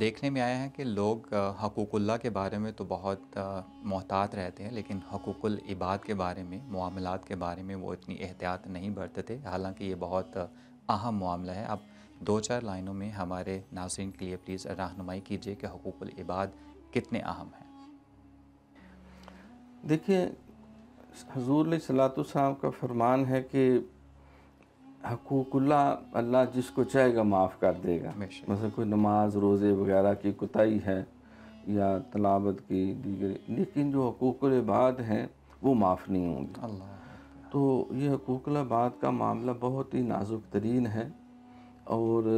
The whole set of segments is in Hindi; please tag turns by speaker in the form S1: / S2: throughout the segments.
S1: देखने में आया है कि लोग हकूक़ुल्लाह के बारे में तो बहुत मोहतात रहते हैं, लेकिन हकूक़ुल इबाद के बारे में, मुआमलात के बारे में वो इतनी एहतियात नहीं बरतते। हालाँकि ये बहुत अहम मामला है। आप 2-4 लाइनों में हमारे नाज़रीन के लिए प्लीज़ रहनुमाई कीजिए कि हकूक़ुल इबाद कितने अहम हैं?
S2: देखिए, हज़ूर अलैहिस्सलाम का फ़रमान है कि हकूक़ुल्लाह अल्लाह जिसको चाहेगा माफ़ कर देगा।
S1: बेशक।
S2: मतलब कोई नमाज रोज़े वग़ैरह की कोताही है या तिलावत की दीगर, लेकिन जो हकूक़ुल इबाद हैं वो माफ़ नहीं होंगे।
S1: अल्लाह अकबर।
S2: तो ये हकूक़ुल इबाद का मामला बहुत ही नाज़ुक तरीन है और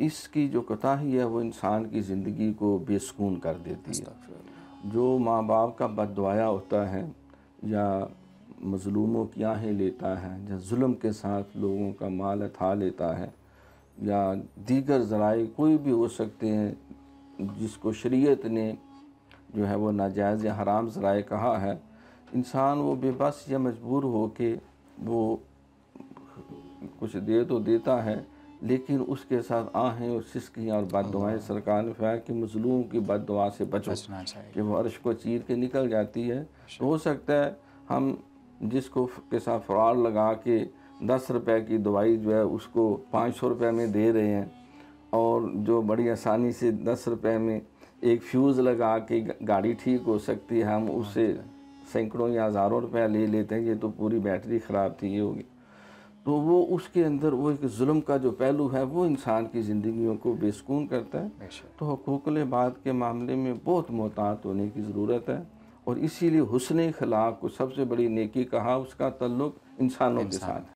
S2: इसकी जो कोताही है वो इंसान की ज़िंदगी को बेसुकून कर देती है।
S1: अस्तग़फ़िरुल्लाह।
S2: जो माँ बाप का बद्दुआया होता है या मज़लूमों की आहें लेता है या जुल्म के साथ लोगों का माल हथा लेता है या दीगर ज़राए कोई भी हो सकते हैं जिसको शरीयत ने जो है वो नाजायज़ या हराम ज़राए कहा है, इंसान वो बेबस या मजबूर हो के वो कुछ दे तो देता है, लेकिन उसके साथ आहें और सिसकियाँ और बद्दुआएँ
S1: अल्लाह।
S2: सरकार ने फरमाया कि मज़लूम की बद्दुआ से बचो
S1: बचना
S2: कि
S1: चाहिए।
S2: वो अर्श को चीर के निकल जाती है। तो
S1: बेशक।
S2: हो सकता है हम जिसको के साथ फ्रॉड लगा के 10 रुपए की दवाई जो है उसको 500 रुपए में दे रहे हैं और जो बड़ी आसानी से 10 रुपए में एक फ्यूज़ लगा के गाड़ी ठीक हो सकती है, हम उससे सैकड़ों या हज़ारों रुपए ले लेते हैं, ये तो पूरी बैटरी ख़राब थी, ये होगी। तो वो उसके अंदर वो एक जुल्म का जो पहलू है वो इंसान की ज़िंदगियों को बेसुकून करता है।
S1: बेशक।
S2: तो हकूक़ुल इबाद के मामले में बहुत मोहतात होने की ज़रूरत है और इसीलिए हुस्न अख़लाक़ को सबसे बड़ी नेकी कहा, उसका तल्लुक़ इंसानों के
S1: इंसान
S2: साथ है।